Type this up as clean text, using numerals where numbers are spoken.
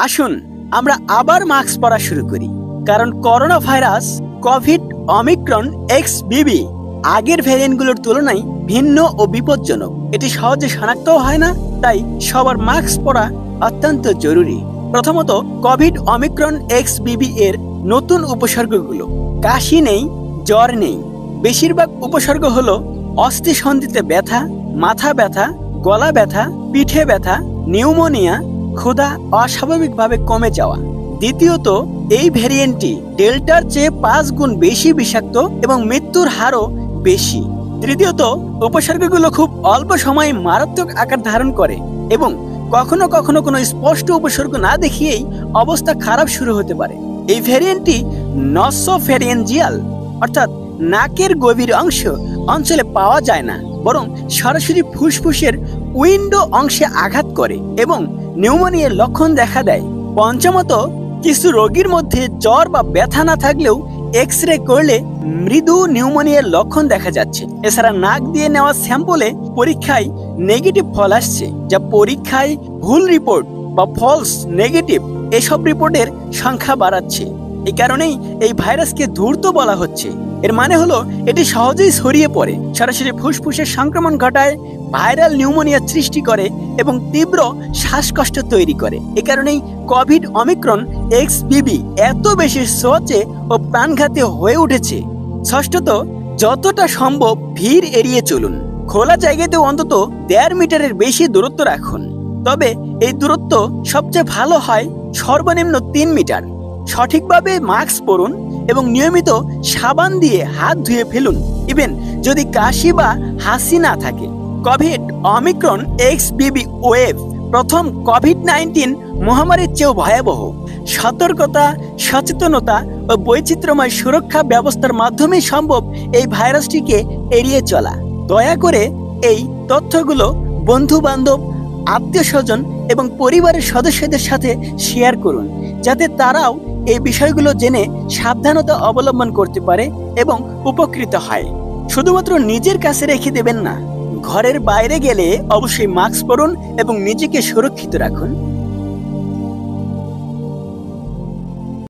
আসুন আমরা আবার মাস্ক পরা শুরু করি, কারণ corona virus Covid Omicron XBB আগের ভ্যারিয়েন্টগুলোর তুলনায় ভিন্ন ও বিপজ্জনক। এটি সহজে শনাক্তও হয় না, তাই সবার মাস্ক পরা অত্যন্ত জরুরি। প্রথমত, কোভিড ওমিক্রন XBB এর নতুন উপসর্গগুলো। কাশি নেই, জ্বর নেই। বেশিরভাগ উপসর্গ হলো অস্থিসন্ধিতে ব্যথা, মাথা ব্যথা, গলা ব্যথা, পিঠে ব্যথা, নিউমোনিয়া, ক্ষুধা অস্বাভাবিকভাবে কমে যাওয়া। দ্বিতীয়ত, এই ভ্যারিয়েন্টটি ডেল্টার চেয়ে 5 গুণ বেশি বিষাক্ত এবং মৃত্যুর হারও বেশি। তৃতীয়ত, উপসর্গগুলো খুব অল্প সময়ে মারাত্মক আকার ধারণ করে এবং কখনো কখনো কোনো স্পষ্ট উপসর্গ না দেখিয়েই অবস্থা খারাপ শুরু হতে পারে। এই ভ্যারিয়েন্টটি নসোফ্যারিঞ্জিয়াল অর্থাৎ নাকের গভীর অঞ্চলে পাওয়া যায় না, বরং সরাসরি ফুসফুসের উইন্ডো অংশে আঘাত করে এবং নিউমোনিয়ার লক্ষণ দেখা দেয়। পঞ্চমত, কিছু রোগীর মধ্যে জ্বর বা ব্যথা না থাকলেও এক্স-রে করলে মৃদু নিউমোনিয়ার লক্ষণ দেখা যাচ্ছে। এছাড়া নাক দিয়ে নেওয়া স্যাম্পলে পরীক্ষায় নেগেটিভ ফল আসছে, যা পরীক্ষায় ভুল রিপোর্ট বা ফলস নেগেটিভ এসব রিপোর্টের সংখ্যা বাড়াচ্ছে। এই কারণেই এই ভাইরাসকে ধূর্ত বলা হচ্ছে। এর মানে হলো এটি সহজেই ছড়িয়ে পড়ে, সরাসরি ফুসফুসের সংক্রমণ ঘটায়, ভাইরাল নিউমোনিয়া সৃষ্টি করে এবং তীব্র শ্বাসকষ্ট তৈরি করে। এ কারণেই কোভিড ওমিক্রন XBB এত বেশি সোচে ও প্রাণঘাতী হয়ে উঠেছে। ষষ্ঠত, যতটা সম্ভব ভিড় এড়িয়ে চলুন। খোলা জায়গাতে অন্তত 1.5 মিটারের বেশি দূরত্ব রাখুন। তবে এই দূরত্ব সবচেয়ে ভালো হয় সর্বনিম্ন 3 মিটার। সঠিকভাবে মাস্ক পরুন এবং নিয়মিত সাবান দিয়ে হাত ধুয়ে ফেলুন, ইভেন যদি কাশি বা হাসি না থাকে। কোভিড ওমিক্রন XBB ওয়েভ প্রথম কোভিড-19 মহামারীর চেয়েও ভয়াবহ। সতর্কতা, সচেতনতা ও বৈচিত্র্যময় সুরক্ষা ব্যবস্থার মাধ্যমেই সম্ভব এই ভাইরাসটিকে এড়িয়ে চলা। দয়া করে এই তথ্যগুলো বন্ধু-বান্ধব, আত্মীয়-স্বজন এবং পরিবারের সদস্যদের সাথে শেয়ার করুন, যাতে তারাও এই বিষয়গুলো জেনে সাবধানতা অবলম্বন করতে পারে এবং উপকৃত হয়। শুধুমাত্র নিজের কাছে রেখে দেবেন না, ঘরের বাইরে গেলে অবশ্যই মাস্ক পরুন এবং নিজেকে সুরক্ষিত রাখুন।